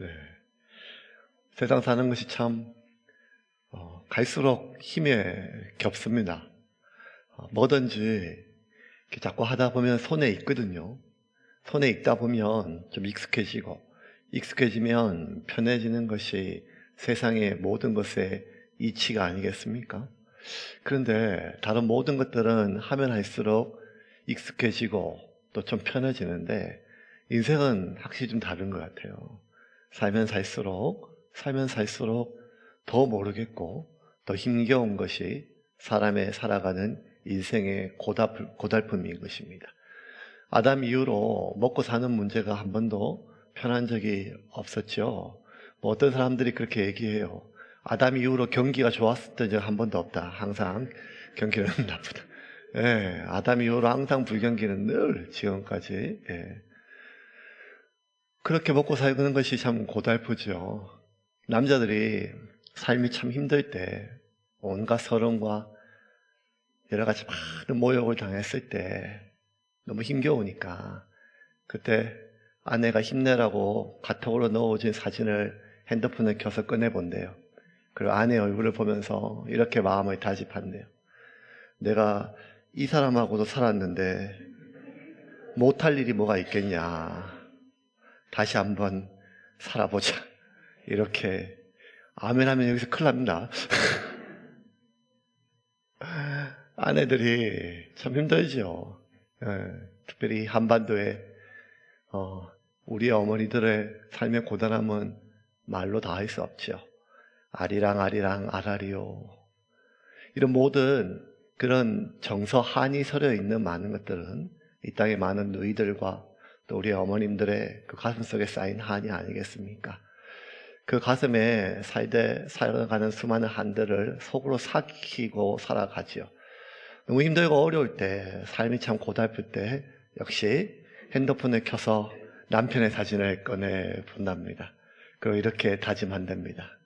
네. 세상 사는 것이 참 갈수록 힘에 겹습니다. 뭐든지 이렇게 자꾸 하다 보면 손에 익거든요. 손에 익다 보면 좀 익숙해지고, 익숙해지면 편해지는 것이 세상의 모든 것의 이치가 아니겠습니까? 그런데 다른 모든 것들은 하면 할수록 익숙해지고 또 좀 편해지는데, 인생은 확실히 좀 다른 것 같아요. 살면 살수록 더 모르겠고 더 힘겨운 것이 사람의 살아가는 인생의 고달픔인 것입니다. 아담 이후로 먹고 사는 문제가 한 번도 편한 적이 없었죠. 어떤 사람들이 그렇게 얘기해요. 아담 이후로 경기가 좋았던 적 한 번도 없다. 항상 경기는 나쁘다. 예, 아담 이후로 항상 불경기는 늘 지금까지. 예. 그렇게 먹고 살는 것이 참 고달프죠. 남자들이 삶이 참 힘들 때, 온갖 서름과 여러 가지 많은 모욕을 당했을 때 너무 힘겨우니까 그때 아내가 힘내라고 카톡으로 넣어준 사진을 핸드폰에 켜서 꺼내본대요. 그리고 아내 얼굴을 보면서 이렇게 마음을 다짐한대요. 내가 이 사람하고도 살았는데 못할 일이 뭐가 있겠냐. 다시 한번 살아보자. 이렇게 아멘 하면 여기서 큰일 납니다. 아내들이 참 힘들죠. 특별히 한반도에 우리 어머니들의 삶의 고단함은 말로 다 할 수 없죠. 아리랑 아라리요. 이런 모든 그런 정서 한이 서려 있는 많은 것들은 이 땅의 많은 누이들과 또 우리 어머님들의 그 가슴 속에 쌓인 한이 아니겠습니까? 그 가슴에 살아가는 수많은 한들을 속으로 삭히고 살아가지요. 너무 힘들고 어려울 때, 삶이 참 고달플 때 역시 핸드폰을 켜서 남편의 사진을 꺼내 본답니다. 그리고 이렇게 다짐한답니다.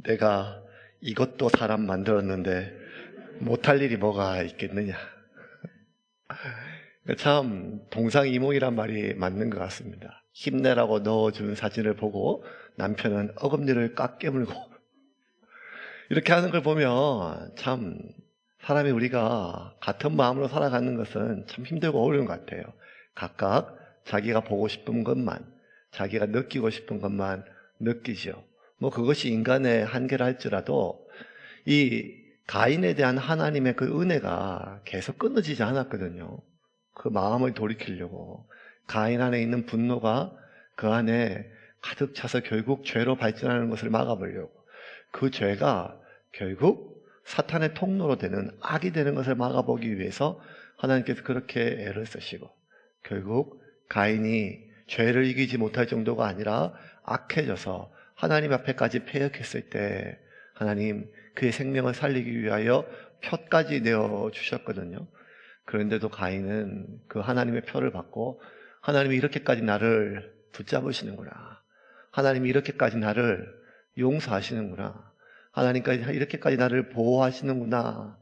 내가 이것도 사람 만들었는데 못할 일이 뭐가 있겠느냐. 참 동상이몽이란 말이 맞는 것 같습니다. 힘내라고 넣어준 사진을 보고 남편은 어금니를 꽉 깨물고 이렇게 하는 걸 보면 참 사람이 우리가 같은 마음으로 살아가는 것은 참 힘들고 어려운 것 같아요. 각각 자기가 보고 싶은 것만, 자기가 느끼고 싶은 것만 느끼죠. 그것이 인간의 한계라 할지라도 이 가인에 대한 하나님의 그 은혜가 계속 끊어지지 않았거든요. 그 마음을 돌이키려고 가인 안에 있는 분노가 그 안에 가득 차서 결국 죄로 발전하는 것을 막아보려고, 그 죄가 결국 사탄의 통로로 되는 악이 되는 것을 막아보기 위해서 하나님께서 그렇게 애를 쓰시고, 결국 가인이 죄를 이기지 못할 정도가 아니라 악해져서 하나님 앞에까지 패역했을 때 하나님 그의 생명을 살리기 위하여 표까지 내어주셨거든요. 그런데도 가인은 그 하나님의 표를 받고, 하나님이 이렇게까지 나를 붙잡으시는구나, 하나님이 이렇게까지 나를 용서하시는구나, 하나님까지 이렇게까지 나를 보호하시는구나,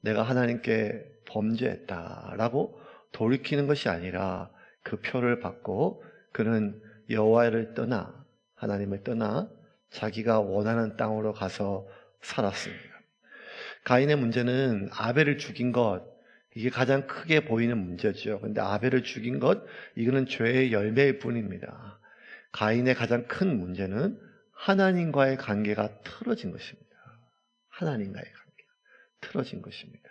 내가 하나님께 범죄했다라고 돌이키는 것이 아니라 그 표를 받고 그는 여호와를 떠나, 하나님을 떠나 자기가 원하는 땅으로 가서 살았습니다. 가인의 문제는 아벨을 죽인 것, 이게 가장 크게 보이는 문제죠. 그런데 아벨을 죽인 것, 이거는 죄의 열매일 뿐입니다. 가인의 가장 큰 문제는 하나님과의 관계가 틀어진 것입니다. 하나님과의 관계가 틀어진 것입니다.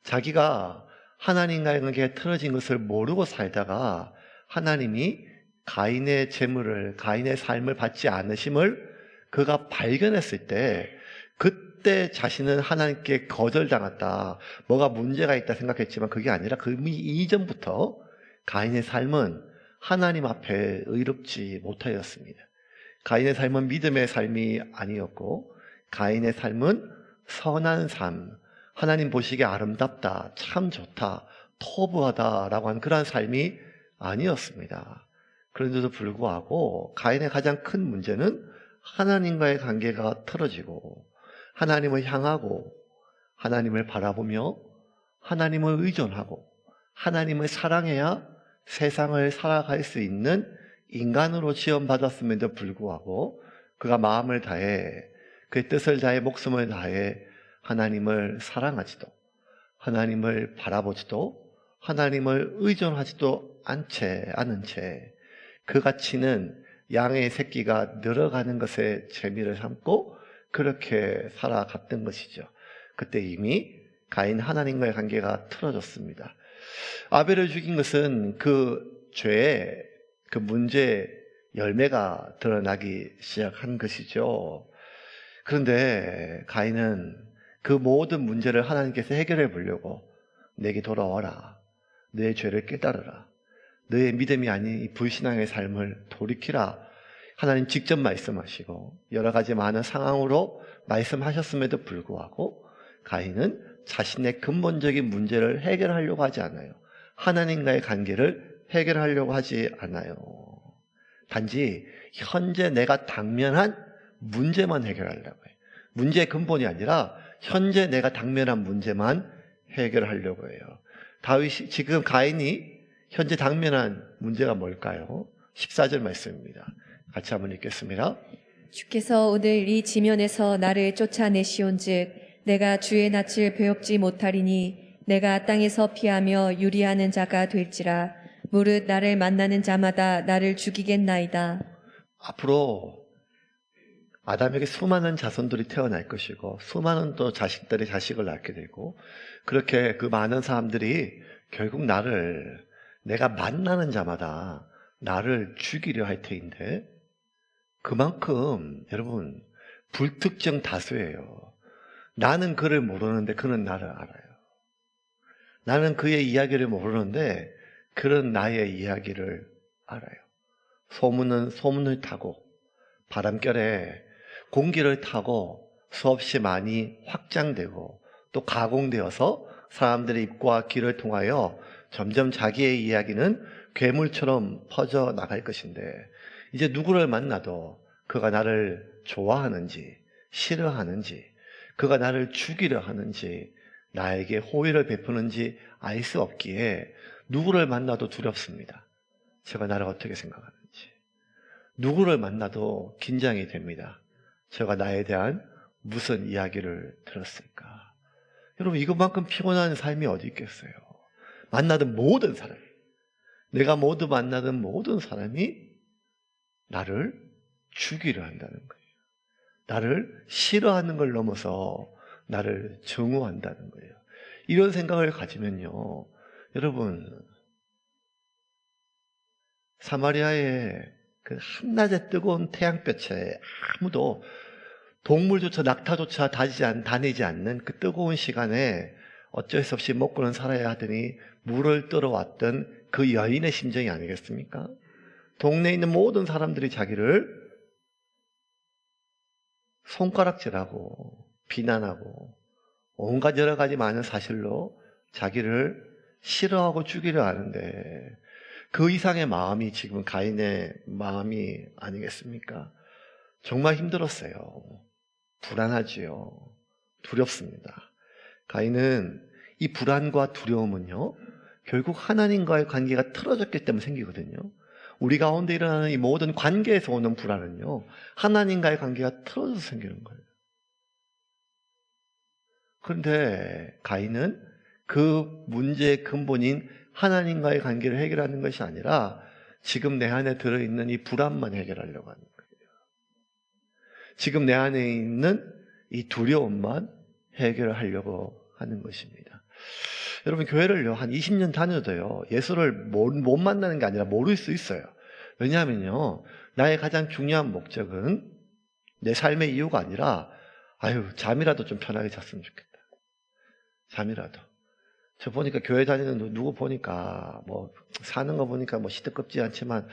자기가 하나님과의 관계가 틀어진 것을 모르고 살다가 하나님이 가인의 재물을, 가인의 삶을 받지 않으심을 그가 발견했을 때, 그때 자신은 하나님께 거절당했다, 뭐가 문제가 있다 생각했지만 그게 아니라 그 이전부터 가인의 삶은 하나님 앞에 의롭지 못하였습니다. 가인의 삶은 믿음의 삶이 아니었고, 가인의 삶은 선한 삶, 하나님 보시기에 아름답다, 참 좋다, 터부하다라고 하는 그러한 삶이 아니었습니다. 그런데도 불구하고 가인의 가장 큰 문제는 하나님과의 관계가 틀어지고, 하나님을 향하고 하나님을 바라보며 하나님을 의존하고 하나님을 사랑해야 세상을 살아갈 수 있는 인간으로 지원받았음에도 불구하고 그가 마음을 다해 그의 뜻을 다해 목숨을 다해 하나님을 사랑하지도 하나님을 바라보지도 하나님을 의존하지도 않은 채 그같이는 양의 새끼가 늘어가는 것에 재미를 삼고 그렇게 살아갔던 것이죠. 그때 이미 가인 하나님과의 관계가 틀어졌습니다. 아벨을 죽인 것은 그 죄의 그 문제의 열매가 드러나기 시작한 것이죠. 그런데 가인은 그 모든 문제를 하나님께서 해결해 보려고 내게 돌아와라. 내 죄를 깨달으라. 너의 믿음이 아닌 이 불신앙의 삶을 돌이키라. 하나님 직접 말씀하시고 여러 가지 많은 상황으로 말씀하셨음에도 불구하고 가인은 자신의 근본적인 문제를 해결하려고 하지 않아요. 하나님과의 관계를 해결하려고 하지 않아요. 단지 현재 내가 당면한 문제만 해결하려고 해요. 문제의 근본이 아니라 현재 내가 당면한 문제만 해결하려고 해요. 지금 가인이 현재 당면한 문제가 뭘까요? 14절 말씀입니다. 같이 한번 읽겠습니다. 주께서 오늘 이 지면에서 나를 쫓아내시온즉 내가 주의 낯을 배웁지 못하리니 내가 땅에서 피하며 유리하는 자가 될지라. 무릇 나를 만나는 자마다 나를 죽이겠나이다. 앞으로 아담에게 수많은 자손들이 태어날 것이고 수많은 또 자식들이 자식을 낳게 되고 그렇게 그 많은 사람들이 결국 내가 만나는 자마다 나를 죽이려 할 테인데 그만큼 여러분 불특정 다수예요. 나는 그를 모르는데 그는 나를 알아요. 나는 그의 이야기를 모르는데 그런 나의 이야기를 알아요. 소문은 소문을 타고 바람결에 공기를 타고 수없이 많이 확장되고 또 가공되어서 사람들의 입과 귀를 통하여 점점 자기의 이야기는 괴물처럼 퍼져나갈 것인데 이제 누구를 만나도 그가 나를 좋아하는지 싫어하는지 그가 나를 죽이려 하는지 나에게 호의를 베푸는지 알 수 없기에 누구를 만나도 두렵습니다. 제가 나를 어떻게 생각하는지. 누구를 만나도 긴장이 됩니다. 제가 나에 대한 무슨 이야기를 들었을까. 여러분 이것만큼 피곤한 삶이 어디 있겠어요. 만나던 모든 사람, 내가 모두 만나던 모든 사람이 나를 죽이려 한다는 거예요. 나를 싫어하는 걸 넘어서 나를 증오한다는 거예요. 이런 생각을 가지면요, 여러분 사마리아의 그 한낮의 뜨거운 태양볕에 아무도 동물조차 낙타조차 다니지 않는 그 뜨거운 시간에 어쩔 수 없이 먹고는 살아야 하더니 물을 떨어왔던 그 여인의 심정이 아니겠습니까? 동네에 있는 모든 사람들이 자기를 손가락질하고 비난하고 온갖 여러 가지 많은 사실로 자기를 싫어하고 죽이려 하는데 그 이상의 마음이 지금 가인의 마음이 아니겠습니까? 정말 힘들었어요. 불안하지요. 두렵습니다. 가인은 이 불안과 두려움은요, 결국 하나님과의 관계가 틀어졌기 때문에 생기거든요. 우리 가운데 일어나는 이 모든 관계에서 오는 불안은요, 하나님과의 관계가 틀어져서 생기는 거예요. 그런데 가인은 그 문제의 근본인 하나님과의 관계를 해결하는 것이 아니라 지금 내 안에 들어있는 이 불안만 해결하려고 하는 거예요. 지금 내 안에 있는 이 두려움만 해결하려고 하는 것입니다. 여러분 교회를요 한 20년 다녀도요 예수를 못 만나는 게 아니라 모를 수 있어요. 왜냐하면요 나의 가장 중요한 목적은 내 삶의 이유가 아니라 잠이라도 좀 편하게 잤으면 좋겠다. 잠이라도. 저 보니까 교회 다니는 누구 보니까 뭐 사는 거 보니까 뭐 시대급지 않지만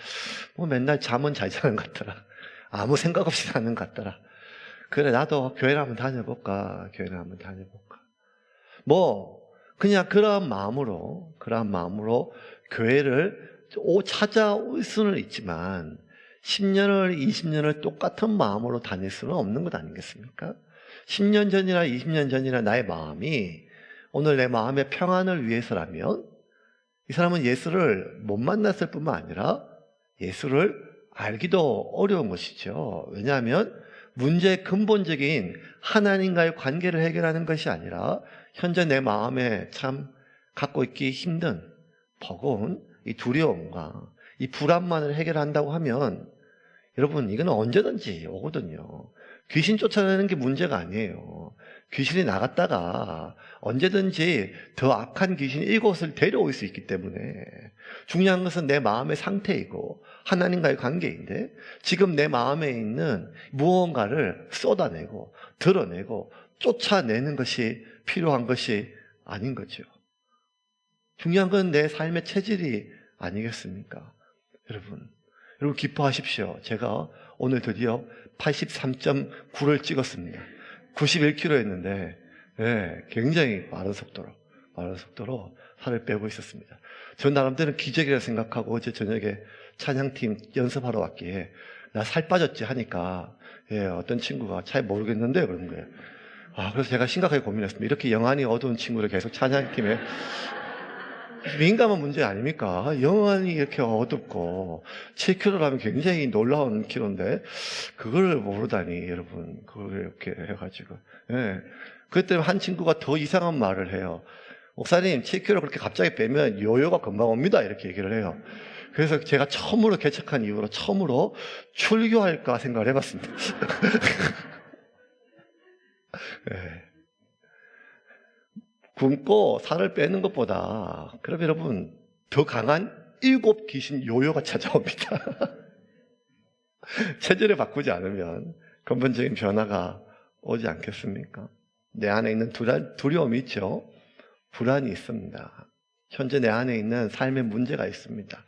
뭐 맨날 잠은 잘 자는 것 같더라. 아무 생각 없이 사는 것 같더라. 그래 나도 교회를 한번 다녀볼까. 교회를 한번 다녀볼까. 뭐 그냥 그러한 마음으로 교회를 찾아올 수는 있지만 10년을 20년을 똑같은 마음으로 다닐 수는 없는 것 아니겠습니까? 10년 전이나 20년 전이나 나의 마음이 오늘 내 마음의 평안을 위해서라면 이 사람은 예수를 못 만났을 뿐만 아니라 예수를 알기도 어려운 것이죠. 왜냐하면 문제의 근본적인 하나님과의 관계를 해결하는 것이 아니라 현재 내 마음에 참 갖고 있기 힘든 버거운 이 두려움과 이 불안만을 해결한다고 하면 여러분 이거는 언제든지 오거든요. 귀신 쫓아내는 게 문제가 아니에요. 귀신이 나갔다가 언제든지 더 악한 귀신이 이곳을 데려올 수 있기 때문에 중요한 것은 내 마음의 상태이고 하나님과의 관계인데 지금 내 마음에 있는 무언가를 쏟아내고 드러내고 쫓아내는 것이 필요한 것이 아닌 거죠. 중요한 건 내 삶의 체질이 아니겠습니까? 여러분 기뻐하십시오. 제가 오늘 드디어 83.9를 찍었습니다. 91kg였는데 굉장히 빠른 속도로 살을 빼고 있었습니다. 전 나름대로 기적이라 생각하고 어제 저녁에 찬양팀 연습하러 왔기에 나 살 빠졌지 하니까 어떤 친구가 잘 모르겠는데 그런 거예요. 그래서 제가 심각하게 고민했습니다. 이렇게 영안이 어두운 친구를 계속 찬양팀에 민감한 문제 아닙니까? 영안이 이렇게 어둡고 7kg라면 굉장히 놀라운 키로인데 그걸 모르다니 여러분 그걸 이렇게 해가지고 그때 한 친구가 더 이상한 말을 해요. 목사님 7kg 그렇게 갑자기 빼면 요요가 금방 옵니다 이렇게 얘기를 해요. 그래서 제가 처음으로 개척한 이후로 처음으로 출교할까 생각을 해봤습니다. 굶고 살을 빼는 것보다 그럼 여러분 더 강한 7 귀신 요요가 찾아옵니다. 체질을 바꾸지 않으면 근본적인 변화가 오지 않겠습니까? 내 안에 있는 두려움이 있죠. 불안이 있습니다. 현재 내 안에 있는 삶의 문제가 있습니다.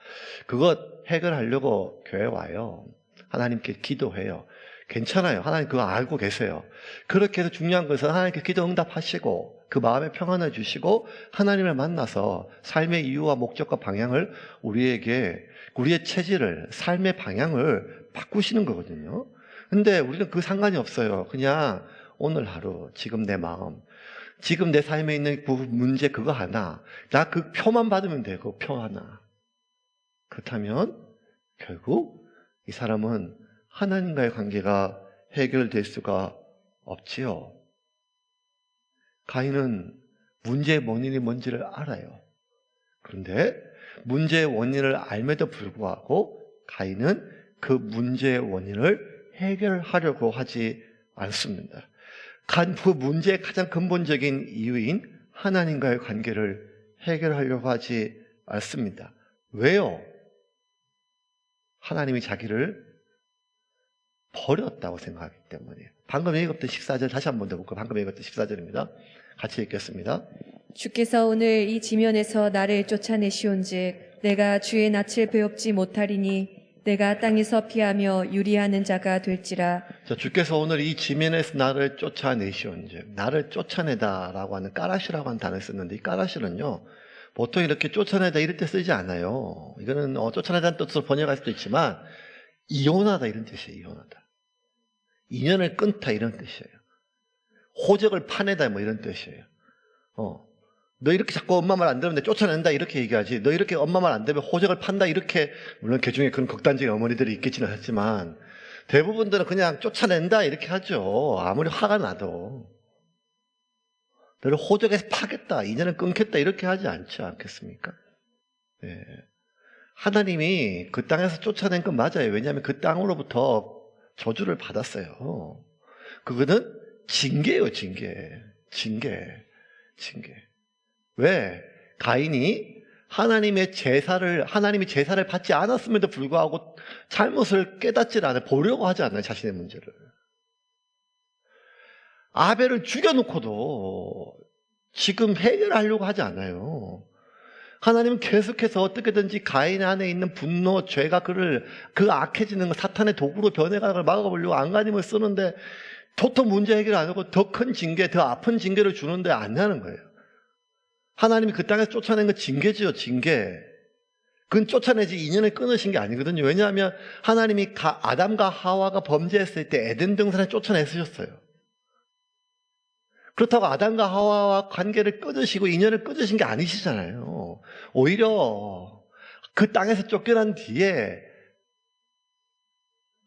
그것 해결하려고 교회 와요. 하나님께 기도해요. 괜찮아요. 하나님 그거 알고 계세요. 그렇게 해서 중요한 것은 하나님께 기도 응답하시고 그 마음에 평안을 주시고 하나님을 만나서 삶의 이유와 목적과 방향을 우리의 체질을 삶의 방향을 바꾸시는 거거든요. 근데 우리는 그 상관이 없어요. 그냥 오늘 하루 지금 내 마음 지금 내 삶에 있는 그 문제 그거 하나 나 그 표만 받으면 돼. 그 표 하나. 그렇다면 결국 이 사람은 하나님과의 관계가 해결될 수가 없지요. 가인은 문제의 원인이 뭔지를 알아요. 그런데 문제의 원인을 알매도 불구하고 가인은 그 문제의 원인을 해결하려고 하지 않습니다. 그 문제의 가장 근본적인 이유인 하나님과의 관계를 해결하려고 하지 않습니다. 왜요? 하나님이 자기를 버렸다고 생각하기 때문에. 방금 읽었던 14절 다시 한번 더 볼까요? 방금 읽었던 14절입니다. 같이 읽겠습니다. 주께서 오늘 이 지면에서 나를 쫓아내시온즉 내가 주의 낯을 배웁지 못하리니 내가 땅에서 피하며 유리하는 자가 될지라. 자, 주께서 오늘 이 지면에서 나를 쫓아내시온즉 나를 쫓아내다라고 하는 까라시라고 하는 단어를 썼는데 이 까라시는요 보통 이렇게 쫓아내다 이럴 때 쓰지 않아요. 이거는 쫓아내다는 뜻으로 번역할 수도 있지만 이혼하다 이런 뜻이에요. 이혼하다. 인연을 끊다 이런 뜻이에요. 호적을 파내다 뭐 이런 뜻이에요. 너 이렇게 자꾸 엄마 말 안 들으면 내 쫓아낸다 이렇게 얘기하지. 너 이렇게 엄마 말 안 들으면 호적을 판다 이렇게. 물론 개중에 그런 극단적인 어머니들이 있겠지는 않지만 대부분들은 그냥 쫓아낸다 이렇게 하죠. 아무리 화가 나도. 너를 호적에서 파겠다, 인연을 끊겠다 이렇게 하지 않지 않겠습니까? 네. 하나님이 그 땅에서 쫓아낸 건 맞아요. 왜냐하면 그 땅으로부터 저주를 받았어요. 그거는 징계예요, 징계. 왜? 가인이 하나님이 제사를 받지 않았음에도 불구하고 잘못을 깨닫지 않아요. 보려고 하지 않아요, 자신의 문제를. 아벨을 죽여놓고도 지금 해결하려고 하지 않아요. 하나님은 계속해서 어떻게든지 가인 안에 있는 분노, 죄가 그 악해지는 거, 사탄의 도구로 변해가는 걸 막아보려고 안간힘을 쓰는데 도통 문제 해결 안 하고 더 큰 징계, 더 아픈 징계를 주는데 안 하는 거예요. 하나님이 그 땅에서 쫓아낸 건 징계지요, 징계. 그건 쫓아내지 인연을 끊으신 게 아니거든요. 왜냐하면 하나님이 아담과 하와가 범죄했을 때 에덴 동산에 쫓아내셨어요. 그렇다고 아담과 하와와 관계를 끊으시고 인연을 끊으신 게 아니시잖아요. 오히려 그 땅에서 쫓겨난 뒤에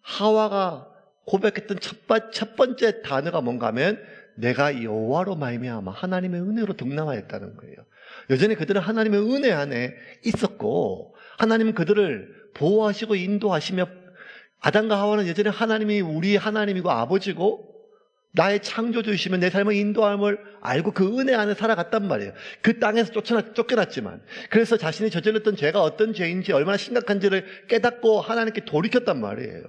하와가 고백했던 첫 번째 단어가 뭔가 하면 내가 여호와로 말미암아 하나님의 은혜로 등남하였다는 거예요. 여전히 그들은 하나님의 은혜 안에 있었고 하나님은 그들을 보호하시고 인도하시며 아담과 하와는 여전히 하나님이 우리 하나님이고 아버지고 나의 창조주이시면 내 삶의 인도함을 알고 그 은혜 안에 살아갔단 말이에요. 그 땅에서 쫓겨났지만 그래서 자신이 저질렀던 죄가 어떤 죄인지 얼마나 심각한지를 깨닫고 하나님께 돌이켰단 말이에요.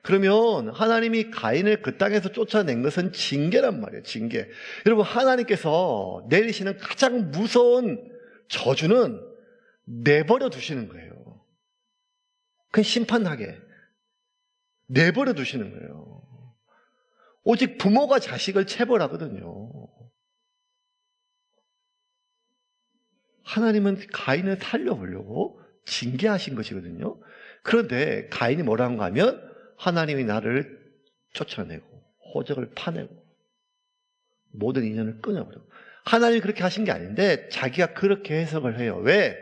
그러면 하나님이 가인을 그 땅에서 쫓아낸 것은 징계란 말이에요. 징계. 여러분, 하나님께서 내리시는 가장 무서운 저주는 내버려 두시는 거예요. 그냥 심판하게 내버려 두시는 거예요. 오직 부모가 자식을 체벌하거든요. 하나님은 가인을 살려보려고 징계하신 것이거든요. 그런데 가인이 뭐라고 하면 하나님이 나를 쫓아내고 호적을 파내고 모든 인연을 끊어버리고 하나님이 그렇게 하신 게 아닌데 자기가 그렇게 해석을 해요. 왜?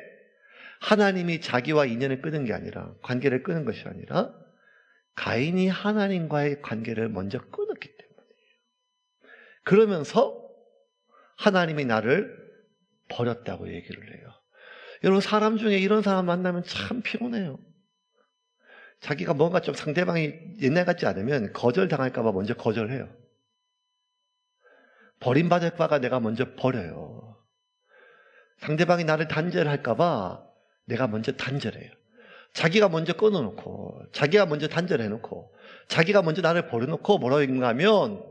하나님이 자기와 인연을 끊은 게 아니라 관계를 끊은 것이 아니라 가인이 하나님과의 관계를 먼저 끊었기 때문이에요. 그러면서 하나님이 나를 버렸다고 얘기를 해요. 여러분, 사람 중에 이런 사람 만나면 참 피곤해요. 자기가 뭔가 좀 상대방이 옛날 같지 않으면 거절당할까 봐 먼저 거절해요. 버림받을까 봐 내가 먼저 버려요. 상대방이 나를 단절할까 봐 내가 먼저 단절해요. 자기가 먼저 끊어놓고 자기가 먼저 단절해놓고 자기가 먼저 나를 버려놓고 뭐라고 하면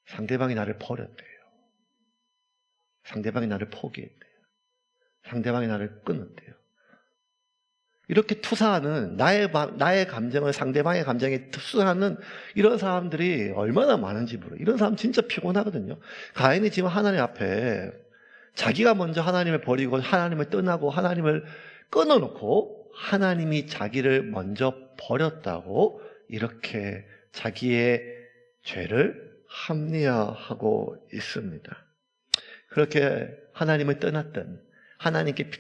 상대방이 나를 버렸대요. 상대방이 나를 포기했대요. 상대방이 나를 끊었대요. 이렇게 투사하는 나의 감정을 상대방의 감정에 투사하는 이런 사람들이 얼마나 많은지 모르요. 이런 사람 진짜 피곤하거든요. 가인이 지금 하나님 앞에 자기가 먼저 하나님을 버리고 하나님을 떠나고 하나님을 끊어놓고 하나님이 자기를 먼저 버렸다고 이렇게 자기의 죄를 합리화하고 있습니다. 그렇게 하나님을 떠났던 하나님께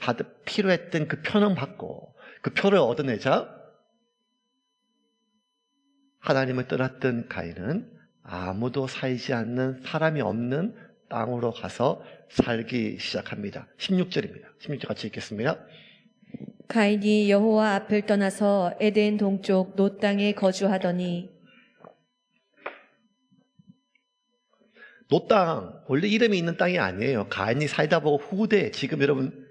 필요했던 그 표는 받고 그 표를 얻어내자 하나님을 떠났던 가인은 아무도 살지 않는 사람이 없는 땅으로 가서 살기 시작합니다. 16절입니다. 16절 같이 읽겠습니다. 가인이 여호와 앞을 떠나서 에덴 동쪽 노 땅에 거주하더니 노 땅, 원래 이름이 있는 땅이 아니에요. 가인이 살다 보고 후대, 지금 여러분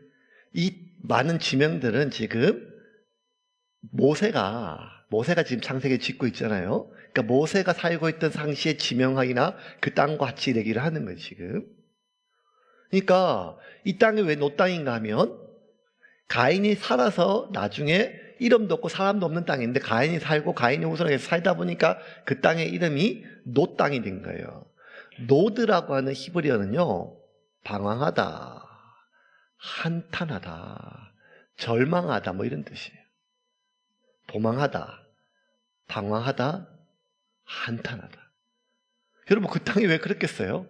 이 많은 지명들은 지금 모세가 지금 창세기 짓고 있잖아요. 그러니까 모세가 살고 있던 당시의 지명학이나 그 땅과 같이 얘기를 하는 거예요, 지금. 그러니까 이 땅이 왜 노 땅인가 하면 가인이 살아서 나중에 이름도 없고 사람도 없는 땅인데 가인이 살고 가인이 후손에서 살다 보니까 그 땅의 이름이 노 땅이 된 거예요. 노드라고 하는 히브리어는요, 방황하다, 한탄하다, 절망하다 뭐 이런 뜻이에요. 도망하다, 방황하다, 한탄하다. 여러분, 그 땅이 왜 그랬겠어요?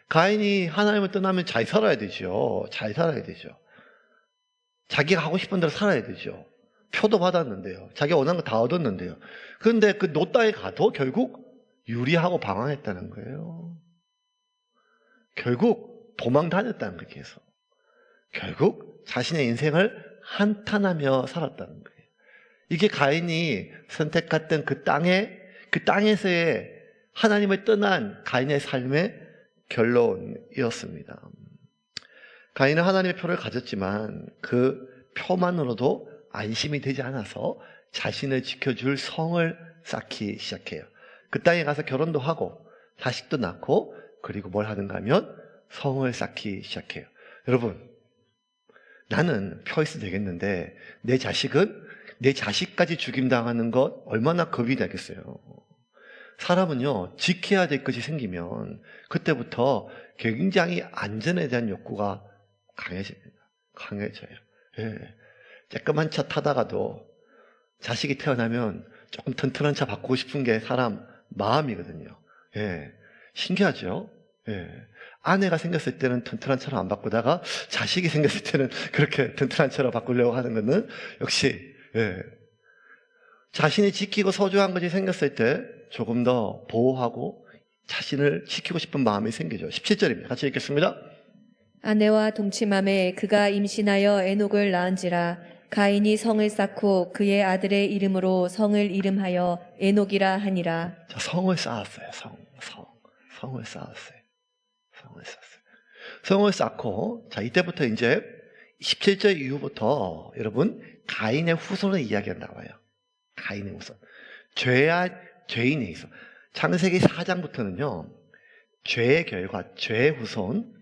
가인이 하나님을 떠나면 잘 살아야 되죠. 잘 살아야 되죠. 자기가 하고 싶은 대로 살아야 되죠. 표도 받았는데요. 자기가 원하는 거 다 얻었는데요. 그런데 그 노 땅에 가도 결국 유리하고 방황했다는 거예요. 결국 도망 다녔다는 거예요. 계속. 결국 자신의 인생을 한탄하며 살았다는 거예요. 이게 가인이 선택했던 그 땅에서의 하나님을 떠난 가인의 삶의 결론이었습니다. 가인은 하나님의 표를 가졌지만 그 표만으로도 안심이 되지 않아서 자신을 지켜줄 성을 쌓기 시작해요. 그 땅에 가서 결혼도 하고 자식도 낳고 그리고 뭘 하는가 하면 성을 쌓기 시작해요. 여러분, 나는 표 있어도 되겠는데 내 자식까지 죽임당하는 것 얼마나 겁이 나겠어요. 사람은요, 지켜야 될 것이 생기면 그때부터 굉장히 안전에 대한 욕구가 강해져요. 예. 쬐끄만 차 타다가도 자식이 태어나면 조금 튼튼한 차 바꾸고 싶은 게 사람 마음이거든요. 예. 신기하죠? 예. 아내가 생겼을 때는 튼튼한 차로 안 바꾸다가 자식이 생겼을 때는 그렇게 튼튼한 차로 바꾸려고 하는 것은 역시 예. 자신이 지키고 소중한 것이 생겼을 때 조금 더 보호하고 자신을 지키고 싶은 마음이 생기죠. 17절입니다. 같이 읽겠습니다. 아내와 동침함에 그가 임신하여 에녹을 낳은지라 가인이 성을 쌓고 그의 아들의 이름으로 성을 이름하여 에녹이라 하니라. 자, 성을 쌓았어요. 성을 쌓았어요. 성을 쌓고, 자, 이때부터 이제 17절 이후부터 여러분, 가인의 후손을 이야기가 나와요. 가인의 후손. 죄인에 있어. 창세기 4장부터는요, 죄의 결과, 죄의 후손,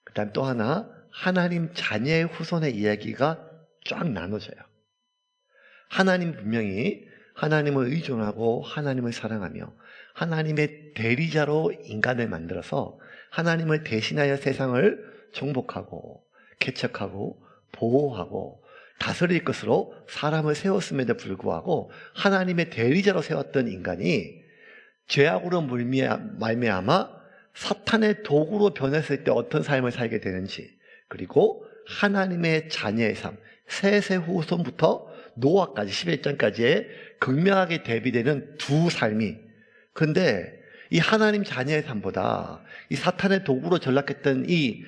그 다음 또 하나, 하나님 자녀의 후손의 이야기가 쫙 나눠져요. 하나님 분명히 하나님을 의존하고 하나님을 사랑하며 하나님의 대리자로 인간을 만들어서 하나님을 대신하여 세상을 정복하고 개척하고 보호하고 다스릴 것으로 사람을 세웠음에도 불구하고 하나님의 대리자로 세웠던 인간이 죄악으로 말미암아 사탄의 도구로 변했을 때 어떤 삶을 살게 되는지, 그리고 하나님의 자녀의 삶, 셋의 후손부터 노아까지 11장까지의 극명하게 대비되는 두 삶이, 근데 이 하나님 자녀의 삶보다 이 사탄의 도구로 전락했던 이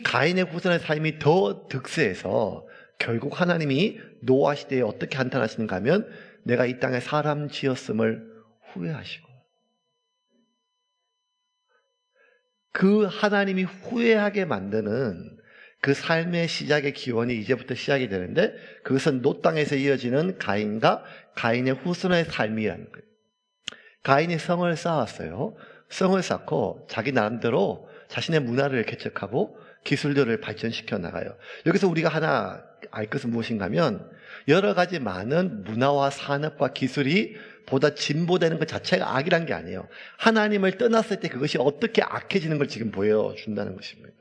가인의 후손의 삶이 더 득세해서 결국 하나님이 노아 시대에 어떻게 한탄하시는가 하면 내가 이 땅에 사람 지었음을 후회하시고, 그 하나님이 후회하게 만드는 그 삶의 시작의 기원이 이제부터 시작이 되는데, 그것은 노 땅에서 이어지는 가인과 가인의 후손의 삶이라는 거예요. 가인이 성을 쌓았어요. 성을 쌓고 자기 나름대로 자신의 문화를 개척하고 기술들을 발전시켜 나가요. 여기서 우리가 하나 알 것은 무엇인가 하면, 여러 가지 많은 문화와 산업과 기술이 보다 진보되는 것 자체가 악이란 게 아니에요. 하나님을 떠났을 때 그것이 어떻게 악해지는 걸 지금 보여준다는 것입니다.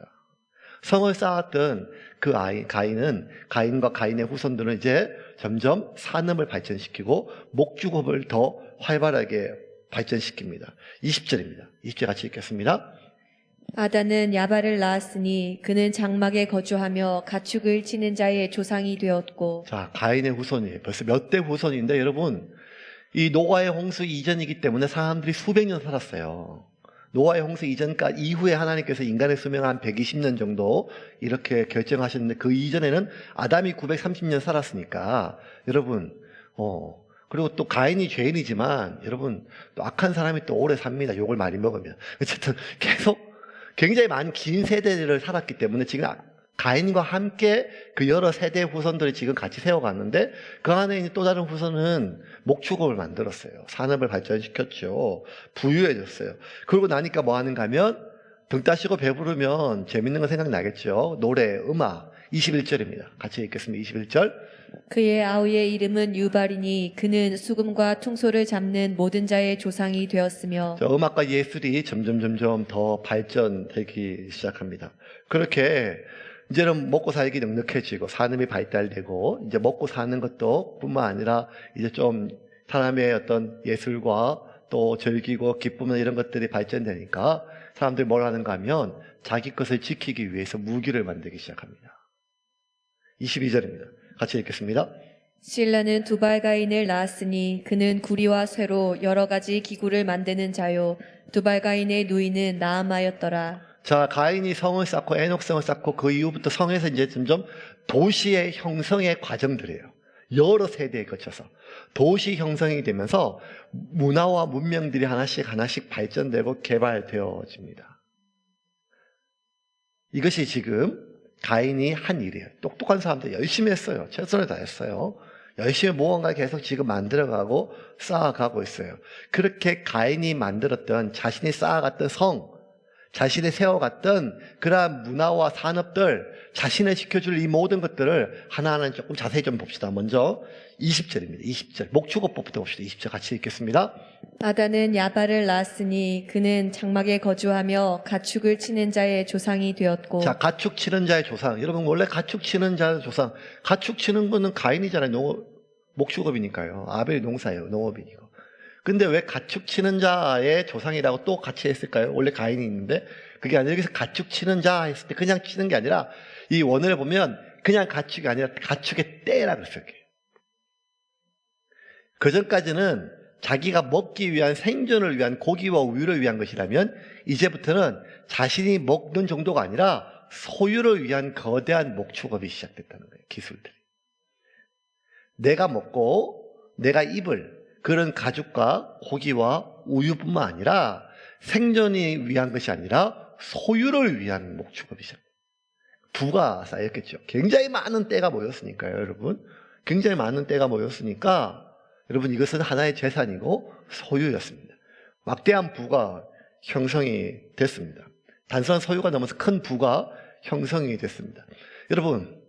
성을 쌓았던 그 가인은, 가인과 가인의 후손들은 이제 점점 산업을 발전시키고 목축업을 더 활발하게 발전시킵니다. 20절입니다. 20절 같이 읽겠습니다. 아단은 야발을 낳았으니 그는 장막에 거주하며 가축을 치는 자의 조상이 되었고. 자, 가인의 후손이에요. 벌써 몇 대 후손인데, 여러분, 이 노아의 홍수 이전이기 때문에 사람들이 수백 년 살았어요. 노아의 홍수 이전까지, 이후에 하나님께서 인간의 수명을 한 120년 정도 이렇게 결정하셨는데, 그 이전에는 아담이 930년 살았으니까, 여러분, 그리고 또 가인이 죄인이지만, 여러분, 또 악한 사람이 또 오래 삽니다. 욕을 많이 먹으면. 어쨌든 계속 굉장히 많은 긴 세대를 살았기 때문에 지금 가인과 함께 그 여러 세대 후손들이 지금 같이 세워갔는데, 그 안에 있는 또 다른 후손은 목축업을 만들었어요. 산업을 발전시켰죠. 부유해졌어요. 그러고 나니까 뭐 하는가 하면, 등 따시고 배부르면 재밌는 거 생각나겠죠. 노래, 음악. 21절입니다. 같이 읽겠습니다. 21절. 그의 아우의 이름은 유발이니 그는 수금과 퉁소를 잡는 모든 자의 조상이 되었으며. 음악과 예술이 점점 더 발전되기 시작합니다. 그렇게 이제는 먹고 살기 넉넉해지고 산업이 발달되고, 이제 먹고 사는 것도 뿐만 아니라 이제 좀 사람의 어떤 예술과 또 즐기고 기쁨 이런 것들이 발전되니까 사람들이 뭘 하는가 하면 자기 것을 지키기 위해서 무기를 만들기 시작합니다. 22절입니다. 같이 읽겠습니다. 실라는 두발가인을 낳았으니 그는 구리와 쇠로 여러 가지 기구를 만드는 자요 두발가인의 누이는 나아마였더라. 자, 가인이 성을 쌓고 에녹성을 쌓고 그 이후부터 성에서 이제 점점 도시의 형성의 과정들이에요. 여러 세대에 거쳐서 도시 형성이 되면서 문화와 문명들이 하나씩 발전되고 개발되어집니다. 이것이 지금 가인이 한 일이에요. 똑똑한 사람들 열심히 했어요. 최선을 다했어요. 열심히 무언가 계속 지금 만들어가고 쌓아가고 있어요. 그렇게 가인이 만들었던, 자신이 쌓아갔던 성, 자신이 세워갔던 그러한 문화와 산업들, 자신을 지켜줄 이 모든 것들을 하나하나 조금 자세히 좀 봅시다. 먼저 20절입니다. 20절. 목축업법부터 봅시다. 20절 같이 읽겠습니다. 아단은 야발을 낳았으니 그는 장막에 거주하며 가축을 치는 자의 조상이 되었고. 자, 가축 치는 자의 조상. 여러분, 원래 가축 치는 자의 조상. 가축 치는 거는 가인이잖아요. 목축업이니까요. 아벨이 농사예요. 농업이니까. 근데 왜 가축 치는 자의 조상이라고 또 같이 했을까요? 원래 가인이 있는데 그게 아니라 여기서 가축 치는 자 했을 때 그냥 치는 게 아니라 이 원어를 보면 그냥 가축이 아니라 가축의 떼라고 했어요. 그 전까지는 자기가 먹기 위한 생존을 위한 고기와 우유를 위한 것이라면 이제부터는 자신이 먹는 정도가 아니라 소유를 위한 거대한 목축업이 시작됐다는 거예요. 기술들이. 내가 먹고 내가 입을 그런 가죽과 고기와 우유뿐만 아니라 생존이 위한 것이 아니라 소유를 위한 목축업이 시작됐어요. 부가 쌓였겠죠. 굉장히 많은 때가 모였으니까요, 여러분. 굉장히 많은 때가 모였으니까 여러분 이것은 하나의 재산이고 소유였습니다. 막대한 부가 형성이 됐습니다. 단순한 소유가 넘어서 큰 부가 형성이 됐습니다. 여러분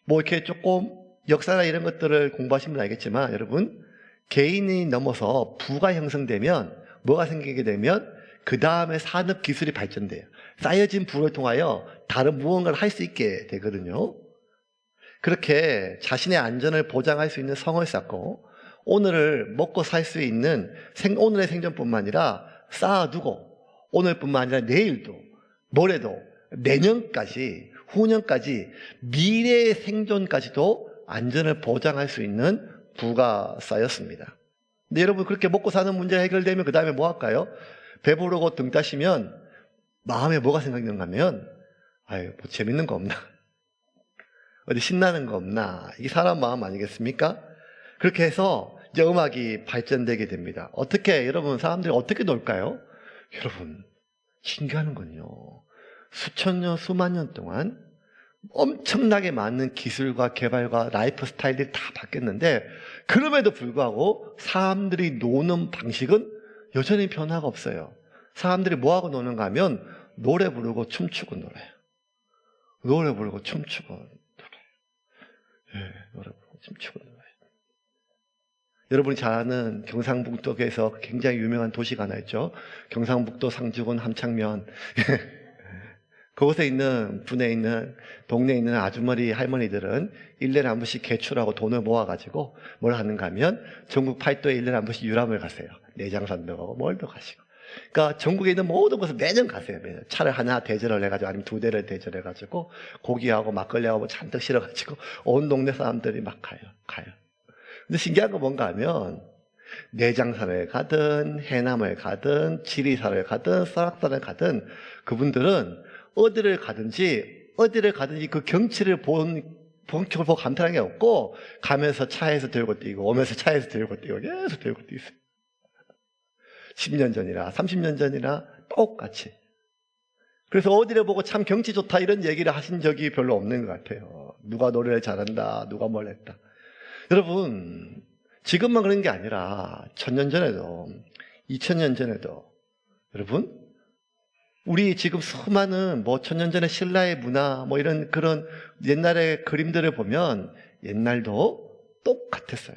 뭐 이렇게 조금 역사나 이런 것들을 공부하시면 알겠지만 여러분 개인이 넘어서 부가 형성되면 뭐가 생기게 되면 그 다음에 산업 기술이 발전돼요. 쌓여진 부를 통하여 다른 무언가를 할 수 있게 되거든요. 그렇게 자신의 안전을 보장할 수 있는 성을 쌓고 오늘을 먹고 살 수 있는 오늘의 생존뿐만 아니라 쌓아두고 오늘뿐만 아니라 내일도 모레도 내년까지 후년까지 미래의 생존까지도 안전을 보장할 수 있는 부가 쌓였습니다. 근데 여러분 그렇게 먹고 사는 문제 해결되면 그 다음에 뭐 할까요? 배부르고 등 따시면 마음에 뭐가 생각나는가 하면 아유 뭐 재밌는 거 없나? 어디 신나는 거 없나? 이게 사람 마음 아니겠습니까? 그렇게 해서 이제 음악이 발전되게 됩니다. 어떻게 여러분 사람들이 어떻게 놀까요? 여러분 신기한 건요. 수천 년 수만 년 동안 엄청나게 많은 기술과 개발과 라이프 스타일들이 다 바뀌었는데 그럼에도 불구하고 사람들이 노는 방식은 여전히 변화가 없어요. 사람들이 뭐하고 노는가 하면 노래 부르고 춤추고 놀아요. 노래 부르고 춤추고 놀아요. 예, 노래 부르고 춤추고 놀아요. 여러분이 잘 아는 경상북도에서 굉장히 유명한 도시가 하나 있죠. 경상북도 상주군 함창면. 그곳에 있는 분에 있는 동네에 있는 아주머니 할머니들은 1년에 한 번씩 개출하고 돈을 모아가지고 뭘 하는가 하면 전국 팔도에 1년에 한 번씩 유람을 가세요. 내장산도 가고 뭘도 가시고. 그러니까 전국에 있는 모든 곳을 매년 가세요. 매년. 차를 하나 대절을 해가지고 아니면 2대를 대절해가지고 고기하고 막걸리하고 뭐 잔뜩 실어가지고 온 동네 사람들이 막 가요. 근데 신기한 건 뭔가 하면 내장산을 가든 해남을 가든 지리산을 가든 설악산을 가든 그분들은 어디를 가든지 그 경치를 보고 감탄한 게 없고 가면서 차에서 들고 뛰고 오면서 차에서 들고 뛰고 계속 들고 뛰세요. 10년 전이나 30년 전이나 똑같이. 그래서 어디를 보고 참 경치 좋다 이런 얘기를 하신 적이 별로 없는 것 같아요. 누가 노래를 잘한다, 누가 뭘 했다. 여러분 지금만 그런 게 아니라 1000년 전에도 2000년 전에도 여러분 우리 지금 수많은 뭐 1000년 전의 신라의 문화 뭐 이런 그런 옛날의 그림들을 보면 옛날도 똑같았어요.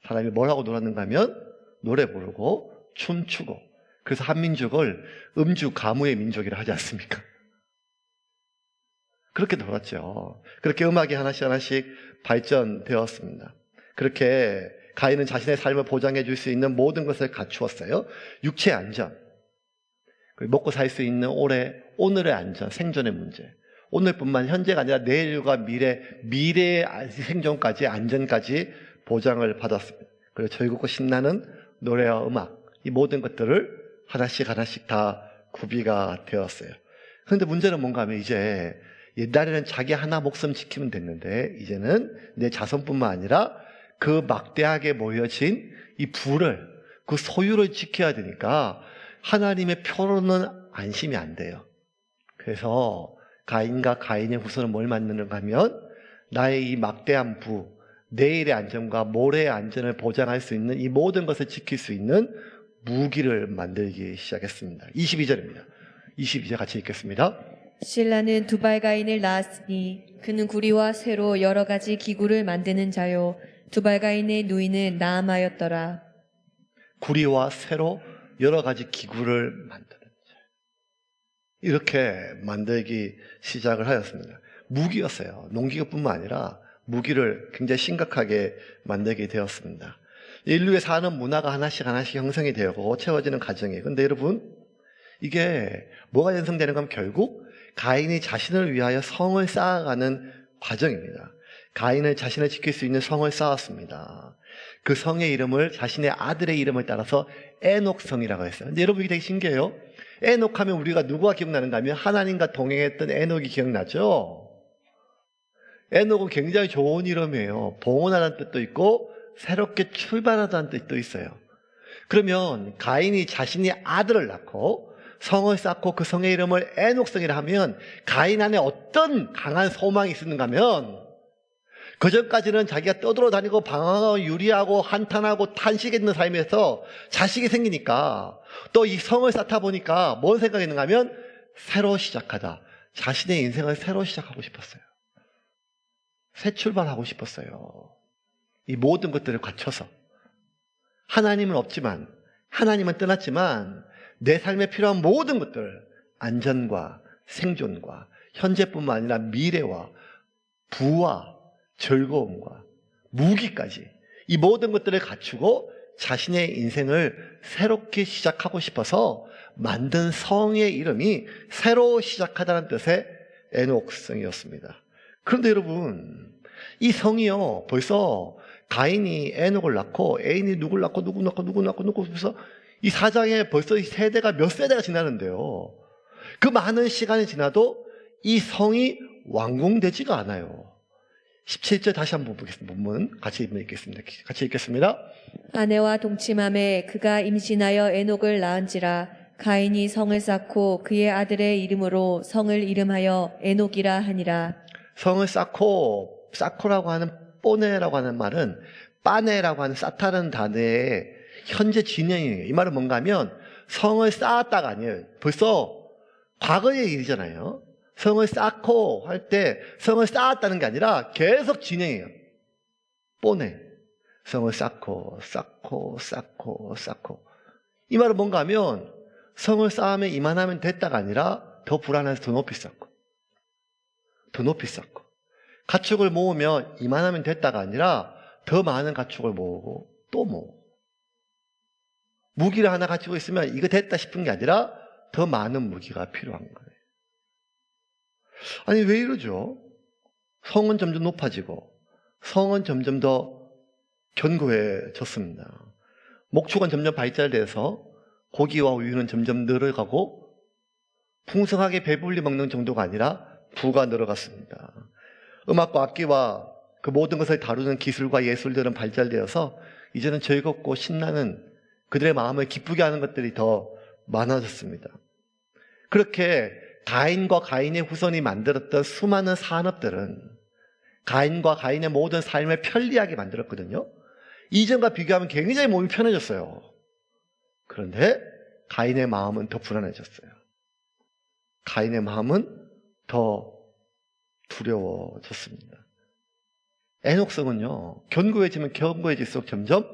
사람이 뭘 하고 놀았는가 하면 노래 부르고 춤추고. 그래서 한민족을 음주 가무의 민족이라 하지 않습니까? 그렇게 놀았죠. 그렇게 음악이 하나씩 발전되었습니다. 그렇게 가인은 자신의 삶을 보장해 줄 수 있는 모든 것을 갖추었어요. 육체의 안전, 먹고 살 수 있는 오늘의 안전, 생존의 문제. 오늘뿐만 현재가 아니라 내일과 미래의 생존까지, 안전까지 보장을 받았습니다. 그리고 즐겁고 신나는 노래와 음악, 이 모든 것들을 하나씩 다 구비가 되었어요. 그런데 문제는 뭔가 하면 이제 옛날에는 자기 하나 목숨 지키면 됐는데 이제는 내 자손뿐만 아니라 그 막대하게 모여진 이 부를, 그 소유를 지켜야 되니까 하나님의 표로는 안심이 안 돼요. 그래서 가인과 가인의 후손은 뭘 만드는가 하면 나의 이 막대한 부, 내일의 안전과 모레의 안전을 보장할 수 있는 이 모든 것을 지킬 수 있는 무기를 만들기 시작했습니다. 22절입니다. 22절 같이 읽겠습니다. 신라는 두발가인을 낳았으니 그는 구리와 쇠로 여러 가지 기구를 만드는 자요 두발가인의 누이는 나아마였더라. 구리와 쇠로 여러 가지 기구를 만드는 자. 이렇게 만들기 시작을 하였습니다. 무기였어요. 농기구뿐만 아니라 무기를 굉장히 심각하게 만들게 되었습니다. 인류의 사는 문화가 하나씩 형성이 되고 채워지는 과정이에요. 근데 여러분 이게 뭐가 연성되는 건 결국 가인이 자신을 위하여 성을 쌓아가는 과정입니다. 가인은 자신을 지킬 수 있는 성을 쌓았습니다. 그 성의 이름을 자신의 아들의 이름을 따라서 에녹성이라고 했어요. 근데 여러분 이게 되게 신기해요. 에녹하면 우리가 누구가 기억나는가 하면 하나님과 동행했던 에녹이 기억나죠. 에녹은 굉장히 좋은 이름이에요. 봉헌하다는 뜻도 있고 새롭게 출발하다는 뜻도 있어요. 그러면 가인이 자신이 아들을 낳고 성을 쌓고 그 성의 이름을 에녹성이라 하면 가인 안에 어떤 강한 소망이 있었는가 하면 그전까지는 자기가 떠돌아다니고 방황하고 유리하고 한탄하고 탄식했는 삶에서 자식이 생기니까 또 이 성을 쌓다 보니까 뭔 생각했는가 하면 새로 시작하다. 자신의 인생을 새로 시작하고 싶었어요. 새 출발하고 싶었어요. 이 모든 것들을 갖춰서 하나님은 없지만 하나님은 떠났지만 내 삶에 필요한 모든 것들 안전과 생존과 현재뿐만 아니라 미래와 부와 즐거움과 무기까지 이 모든 것들을 갖추고 자신의 인생을 새롭게 시작하고 싶어서 만든 성의 이름이 새로 시작하다는 뜻의 에녹성이었습니다. 그런데 여러분 이 성이요 벌써 가인이 에녹을 낳고 애인이 누굴 낳고 누구 낳고 누구 낳고 누구 그래서 이 사장에 벌써 이 세대가 몇 세대가 지나는데요. 그 많은 시간이 지나도 이 성이 완공되지가 않아요. 17절 다시 한번 보겠습니다. 본문 같이 읽겠습니다. 같이 읽겠습니다. 아내와 동침함에 그가 임신하여 에녹을 낳은지라 가인이 성을 쌓고 그의 아들의 이름으로 성을 이름하여 에녹이라 하니라. 성을 쌓고라고 하는 뽀네라고 하는 말은 빠네라고 하는 사타른 단어의 현재 진행이에요. 이 말은 뭔가 하면 성을 쌓았다가 아니에요. 벌써 과거의 일이잖아요. 성을 쌓고 할 때 성을 쌓았다는 게 아니라 계속 진행해요. 뽀네. 성을 쌓고 이 말은 뭔가 하면 성을 쌓으면 이만하면 됐다가 아니라 더 불안해서 더 높이 쌓고 가축을 모으면 이만하면 됐다가 아니라 더 많은 가축을 모으고 또 모으고 무기를 하나 가지고 있으면 이거 됐다 싶은 게 아니라 더 많은 무기가 필요한 거예요. 아니 왜 이러죠? 성은 점점 높아지고 성은 점점 더 견고해졌습니다. 목축은 점점 발달돼서 고기와 우유는 점점 늘어가고 풍성하게 배불리 먹는 정도가 아니라 부가 늘어갔습니다. 음악과 악기와 그 모든 것을 다루는 기술과 예술들은 발달되어서 이제는 즐겁고 신나는 그들의 마음을 기쁘게 하는 것들이 더 많아졌습니다. 그렇게 가인과 가인의 후손이 만들었던 수많은 산업들은 가인과 가인의 모든 삶을 편리하게 만들었거든요. 이전과 비교하면 굉장히 몸이 편해졌어요. 그런데 가인의 마음은 더 불안해졌어요. 가인의 마음은 더 두려워졌습니다. 에녹성은요, 견고해지면 견고해질수록 점점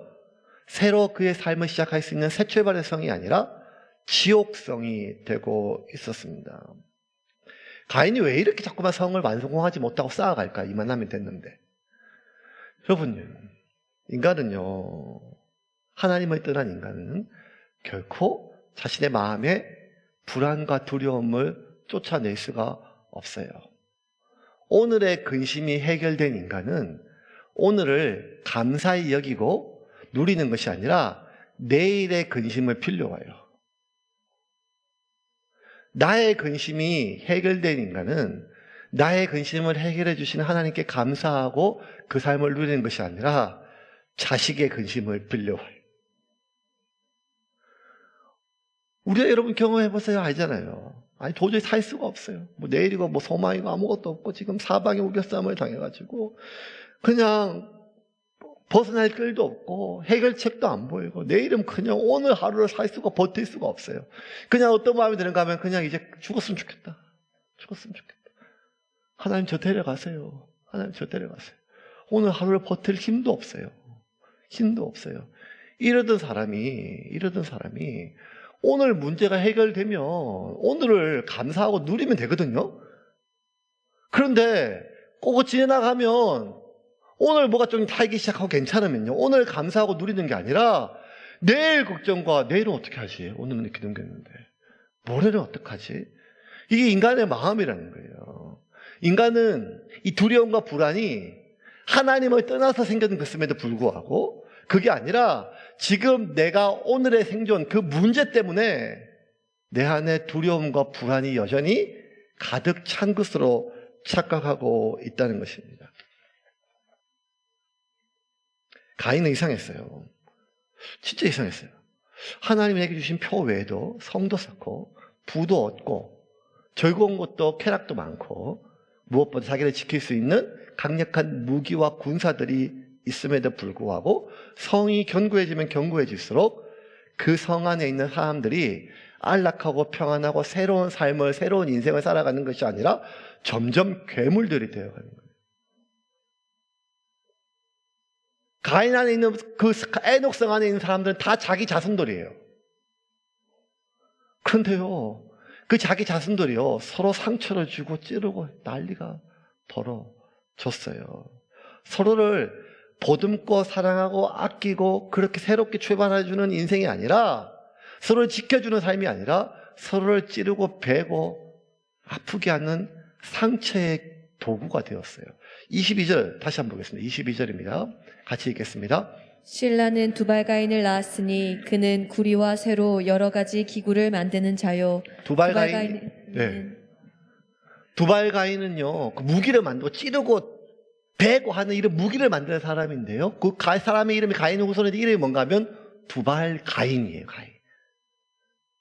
새로 그의 삶을 시작할 수 있는 새 출발의 성이 아니라 지옥성이 되고 있었습니다. 가인이 왜 이렇게 자꾸만 성을 완성하지 못하고 쌓아갈까? 이만하면 됐는데. 여러분, 인간은요, 하나님을 떠난 인간은 결코 자신의 마음에 불안과 두려움을 쫓아낼 수가 없어요. 오늘의 근심이 해결된 인간은 오늘을 감사히 여기고 누리는 것이 아니라 내일의 근심을 빌려와요. 나의 근심이 해결된 인간은 나의 근심을 해결해 주시는 하나님께 감사하고 그 삶을 누리는 것이 아니라 자식의 근심을 빌려와요. 우리가 여러분 경험해보세요. 알잖아요. 아니 도저히 살 수가 없어요. 뭐 내일이고 뭐 소망이고 아무것도 없고 지금 사방에 우겨싸움을 당해가지고 그냥 벗어날 길도 없고 해결책도 안 보이고 내일은 그냥 오늘 하루를 살 수가 버틸 수가 없어요. 그냥 어떤 마음이 드는가 하면 그냥 이제 죽었으면 좋겠다. 하나님 저 데려가세요. 하나님 저 데려가세요. 오늘 하루를 버틸 힘도 없어요. 이러던 사람이 오늘 문제가 해결되면 오늘을 감사하고 누리면 되거든요. 그런데 그거 지나가면 오늘 뭐가 좀 타기 시작하고 괜찮으면요, 오늘 감사하고 누리는 게 아니라 내일 걱정과 내일은 어떻게 하지? 오늘은 이렇게 넘겼는데 모레는 어떡하지? 이게 인간의 마음이라는 거예요. 인간은 이 두려움과 불안이 하나님을 떠나서 생겨난 것임에도 불구하고 그게 아니라 지금 내가 오늘의 생존 그 문제 때문에 내 안에 두려움과 불안이 여전히 가득 찬 것으로 착각하고 있다는 것입니다. 가인은 이상했어요. 진짜 이상했어요. 하나님에게 주신 표 외에도 성도 쌓고 부도 얻고 즐거운 것도 쾌락도 많고 무엇보다 자기를 지킬 수 있는 강력한 무기와 군사들이 있음에도 불구하고 성이 견고해지면 견고해질수록 그 성 안에 있는 사람들이 안락하고 평안하고 새로운 삶을, 새로운 인생을 살아가는 것이 아니라 점점 괴물들이 되어가는 거예요. 가인 안에 있는 그 에녹성 안에 있는 사람들은 다 자기 자손들이에요. 그런데요, 그 자기 자손들이요, 서로 상처를 주고 찌르고 난리가 벌어졌어요. 서로를 보듬고 사랑하고 아끼고 그렇게 새롭게 출발해주는 인생이 아니라, 서로를 지켜주는 삶이 아니라 서로를 찌르고 베고 아프게 하는 상처의 도구가 되었어요. 22절 다시 한번 보겠습니다. 22절입니다. 같이 읽겠습니다. 실라는 두발가인을 낳았으니 그는 구리와 쇠로 여러 가지 기구를 만드는 자요. 두발가인은요, 그 무기를 만들고 찌르고 베고 하는 이런 무기를 만드는 사람인데요. 그 사람의 이름이 가인의 후손인데 이름이 뭔가 하면 두발가인이에요. 가인.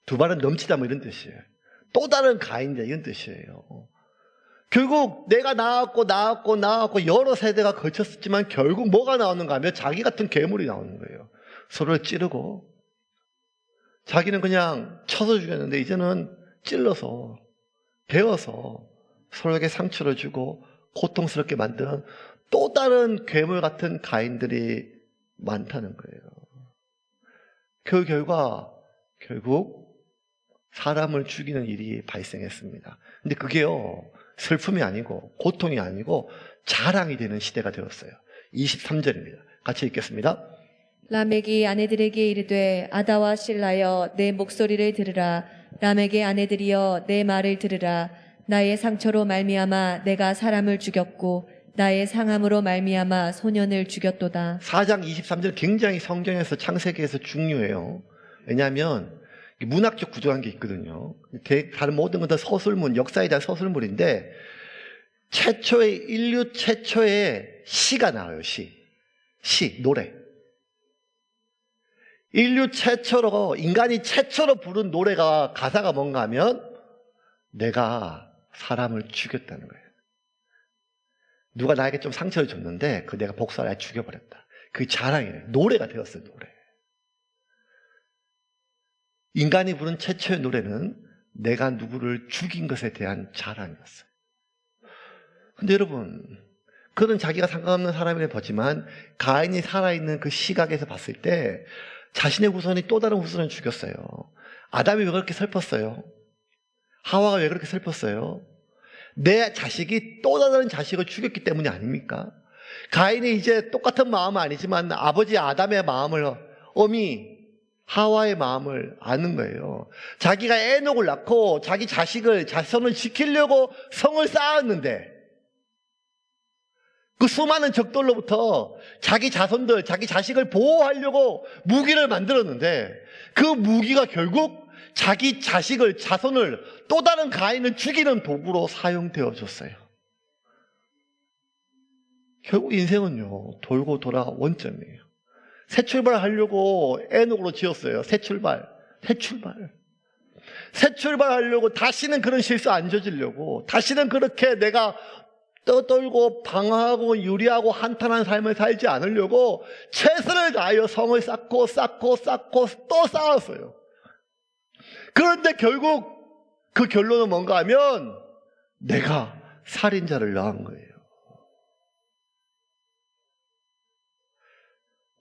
두발은 넘치다 뭐 이런 뜻이에요. 또 다른 가인이다 이런 뜻이에요. 결국 내가 낳았고 여러 세대가 거쳤었지만 결국 뭐가 나오는가 하면 자기 같은 괴물이 나오는 거예요. 서로를 찌르고 자기는 그냥 쳐서 죽였는데 이제는 찔러서 베어서 서로에게 상처를 주고 고통스럽게 만드는 또 다른 괴물 같은 가인들이 많다는 거예요. 그 결과 결국 사람을 죽이는 일이 발생했습니다. 근데 그게요, 슬픔이 아니고 고통이 아니고 자랑이 되는 시대가 되었어요. 23절입니다. 같이 읽겠습니다. 라멕이 아내들에게 이르되 아다와 실라여 내 목소리를 들으라. 라멕의 아내들이여 내 말을 들으라. 나의 상처로 말미암아 내가 사람을 죽였고 나의 상함으로 말미암아 소년을 죽였도다. 4장 23절 굉장히 성경에서 창세기에서 중요해요. 왜냐하면 문학적 구조한 게 있거든요. 다른 모든 건 다 서술문, 역사에 대한 서술물인데 인류 최초의 시가 나와요. 시, 노래. 인간이 최초로 부른 노래가 가사가 뭔가 하면 내가 사람을 죽였다는 거예요. 누가 나에게 좀 상처를 줬는데 내가 복수하려 죽여버렸다. 그게 자랑이에요. 노래가 되었어요. 노래. 인간이 부른 최초의 노래는 내가 누구를 죽인 것에 대한 자랑이었어요. 근데 여러분, 그는 자기가 상관없는 사람이라 보지만 가인이 살아있는 그 시각에서 봤을 때 자신의 후손이 또 다른 후손을 죽였어요. 아담이 왜 그렇게 슬펐어요? 하와가 왜 그렇게 슬펐어요? 내 자식이 또 다른 자식을 죽였기 때문이 아닙니까? 가인이 이제 똑같은 마음은 아니지만 아버지 아담의 마음을 어미 하와의 마음을 아는 거예요. 자기가 에녹을 낳고 자기 자손을 지키려고 성을 쌓았는데 그 수많은 적들로부터 자기 자손들, 자기 자식을 보호하려고 무기를 만들었는데 그 무기가 결국 자기 자손을 또 다른 가인을 죽이는 도구로 사용되어졌어요. 결국 인생은요, 돌고 돌아 원점이에요. 새 출발하려고 에녹으로 지었어요. 새 출발하려고 다시는 그런 실수 안 저지르려고 다시는 그렇게 내가 떠돌고 방황하고 유리하고 한탄한 삶을 살지 않으려고 최선을 다하여 성을 쌓고 또 쌓았어요. 그런데 결국 그 결론은 뭔가 하면 내가 살인자를 낳은 거예요.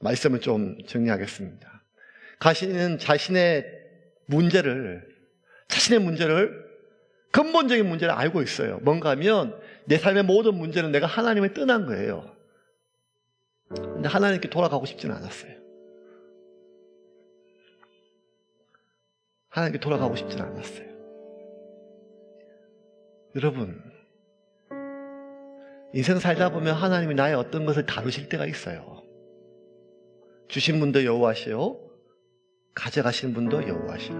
말씀을 좀 정리하겠습니다. 가시는 자신의 문제를 근본적인 문제를 알고 있어요. 뭔가 하면 내 삶의 모든 문제는 내가 하나님을 떠난 거예요. 근데 하나님께 돌아가고 싶지는 않았어요. 하나님께 돌아가고 싶지는 않았어요. 여러분, 인생 살다 보면 하나님이 나의 어떤 것을 다루실 때가 있어요. 주신 분도 여호와시요 가져가신 분도 여호와시라.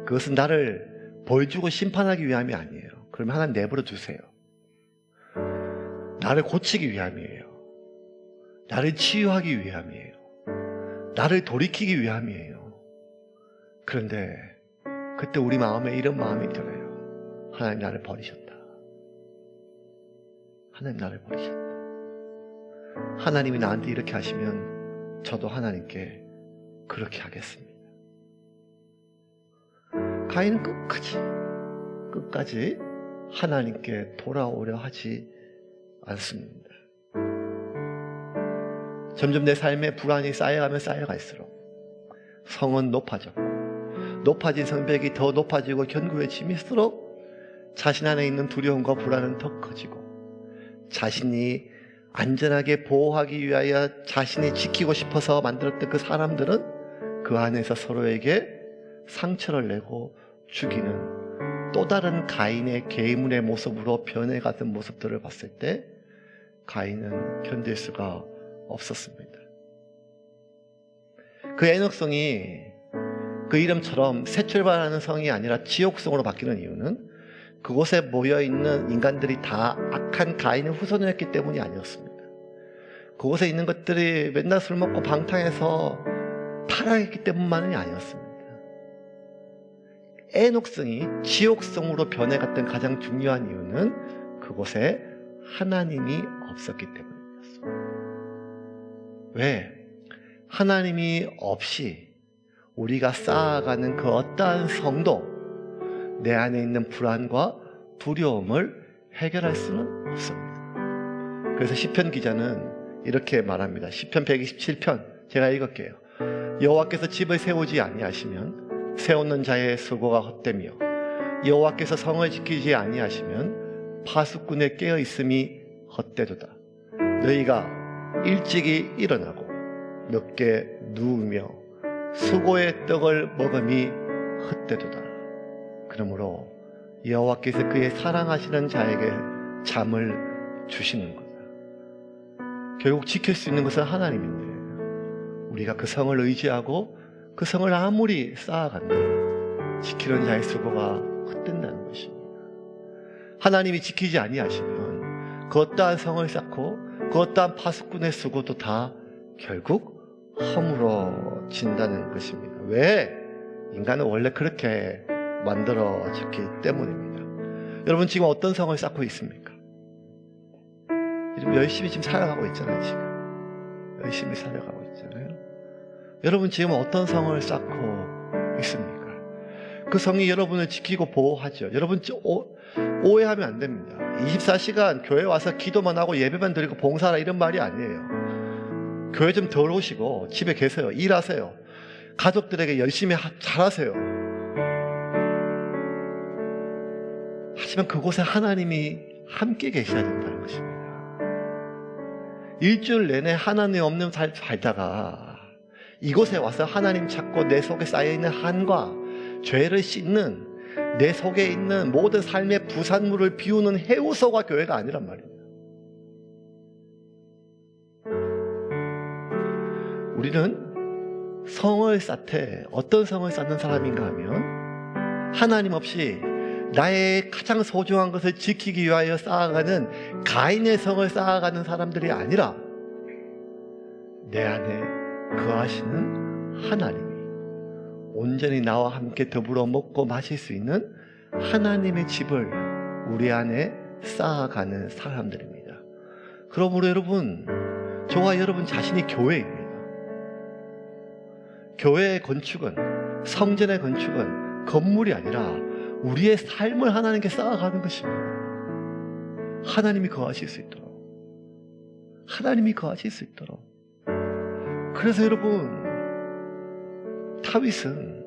그것은 나를 보여주고 심판하기 위함이 아니에요. 그러면 하나님 내버려 두세요. 나를 고치기 위함이에요. 나를 치유하기 위함이에요. 나를 돌이키기 위함이에요. 그런데 그때 우리 마음에 이런 마음이 들어요. 하나님 나를 버리셨다. 하나님 나를 버리셨다. 하나님이 나한테 이렇게 하시면 저도 하나님께 그렇게 하겠습니다. 가인은 끝까지 하나님께 돌아오려 하지 않습니다. 점점 내 삶에 불안이 쌓여가면 쌓여갈수록 성은 높아졌고, 높아진 성벽이 더 높아지고 견고해 짐일수록 자신 안에 있는 두려움과 불안은 더 커지고, 자신이 안전하게 보호하기 위하여 자신이 지키고 싶어서 만들었던 그 사람들은 그 안에서 서로에게 상처를 내고 죽이는 또 다른 가인의 계문의 모습으로 변해가던 모습들을 봤을 때 가인은 견딜 수가 없었습니다. 그 에녹성이 그 이름처럼 새 출발하는 성이 아니라 지옥성으로 바뀌는 이유는 그곳에 모여있는 인간들이 다 악한 가인의 후손이었기 때문이 아니었습니다. 그곳에 있는 것들이 맨날 술 먹고 방탕해서 타락했기 때문만이 아니었습니다. 에녹성이 지옥성으로 변해갔던 가장 중요한 이유는 그곳에 하나님이 없었기 때문이었습니다. 왜? 하나님이 없이 우리가 쌓아가는 그 어떠한 성도 내 안에 있는 불안과 두려움을 해결할 수는 없습니다. 그래서 시편 기자는 이렇게 말합니다. 시편 127편 제가 읽을게요. 여호와께서 집을 세우지 아니하시면 세우는 자의 수고가 헛되며 여호와께서 성을 지키지 아니하시면 파수꾼의 깨어 있음이 헛되도다. 너희가 일찍이 일어나고 늦게 누우며 수고의 떡을 먹음이 헛되도다. 그러므로 여호와께서 그의 사랑하시는 자에게 잠을 주시는 거다. 결국 지킬 수 있는 것은 하나님인데 우리가 그 성을 의지하고 그 성을 아무리 쌓아간다 지키는 자의 수고가 헛된다는 것입니다. 하나님이 지키지 아니하시면 그 어떠한 성을 쌓고 그 어떠한 파수꾼의 수고도 다 결국 허물어진다는 것입니다. 왜? 인간은 원래 그렇게 만들어졌기 때문입니다. 여러분 지금 어떤 성을 쌓고 있습니까? 열심히 지금 살아가고 있잖아요. 지금 열심히 살아가고 있잖아요. 여러분 지금 어떤 성을 쌓고 있습니까? 그 성이 여러분을 지키고 보호하죠. 여러분 오해하면 안 됩니다. 24시간 교회 와서 기도만 하고 예배만 드리고 봉사하라 이런 말이 아니에요. 교회 좀 덜 오시고 집에 계세요. 일하세요. 가족들에게 열심히 잘하세요. 하지만 그곳에 하나님이 함께 계셔야 된다는 것입니다. 일주일 내내 하나님 없는 삶 살다가 이곳에 와서 하나님 찾고 내 속에 쌓여있는 한과 죄를 씻는 내 속에 있는 모든 삶의 부산물을 비우는 해우소가 교회가 아니란 말입니다. 우리는 성을 쌓되 어떤 성을 쌓는 사람인가 하면 하나님 없이 나의 가장 소중한 것을 지키기 위하여 쌓아가는 가인의 성을 쌓아가는 사람들이 아니라 내 안에 거하시는 하나님이 온전히 나와 함께 더불어 먹고 마실 수 있는 하나님의 집을 우리 안에 쌓아가는 사람들입니다. 그러므로 여러분, 저와 여러분 자신이 교회입니다. 교회의 건축은, 성전의 건축은 건물이 아니라 우리의 삶을 하나님께 쌓아가는 것입니다. 하나님이 거하실 수 있도록, 하나님이 거하실 수 있도록. 그래서 여러분, 다윗은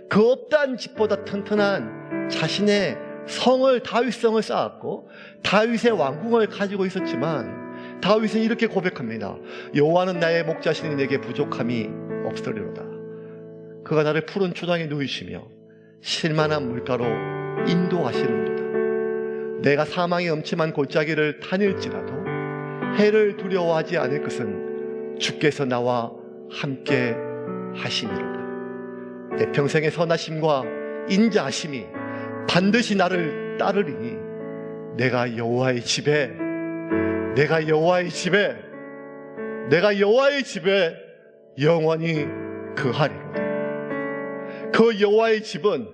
그 없다한 집보다 튼튼한 자신의 성을, 다윗성을 쌓았고 다윗의 왕궁을 가지고 있었지만 다윗은 이렇게 고백합니다. 여호와는 나의 목자시니 내게 부족함이 없으리로다. 그가 나를 푸른 초장에 누이시며 실만한 물가로 인도하시는도다. 내가 사망의 엄침한 골짜기를 다닐지라도 해를 두려워하지 않을 것은 주께서 나와 함께 하심이로다. 내 평생의 선하심과 인자하심이 반드시 나를 따르리니 내가 여호와의 집에 영원히 거하리로다. 그 여호와의 집은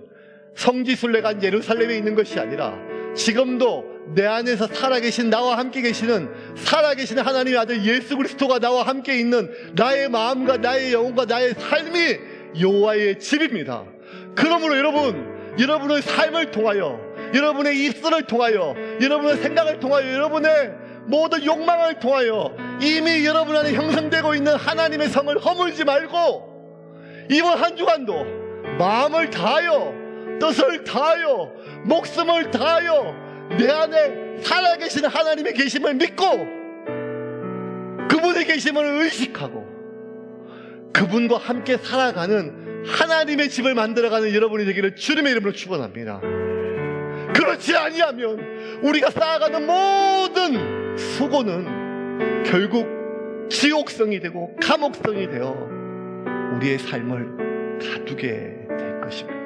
성지순례가 예루살렘에 있는 것이 아니라 지금도 내 안에서 살아계신 나와 함께 계시는 살아계신 하나님의 아들 예수 그리스도가 나와 함께 있는 나의 마음과 나의 영혼과 나의 삶이 여호와의 집입니다. 그러므로 여러분의 삶을 통하여, 여러분의 입술을 통하여, 여러분의 생각을 통하여, 여러분의 모든 욕망을 통하여 이미 여러분 안에 형성되고 있는 하나님의 성을 허물지 말고 이번 한 주간도 마음을 다하여, 뜻을 다하여, 목숨을 다하여 내 안에 살아계신 하나님의 계심을 믿고 그분의 계심을 의식하고 그분과 함께 살아가는 하나님의 집을 만들어가는 여러분이 되기를 주님의 이름으로 축원합니다. 그렇지 아니하면 우리가 쌓아가는 모든 수고는 결국 지옥성이 되고 감옥성이 되어 우리의 삶을 가두게 될 것입니다.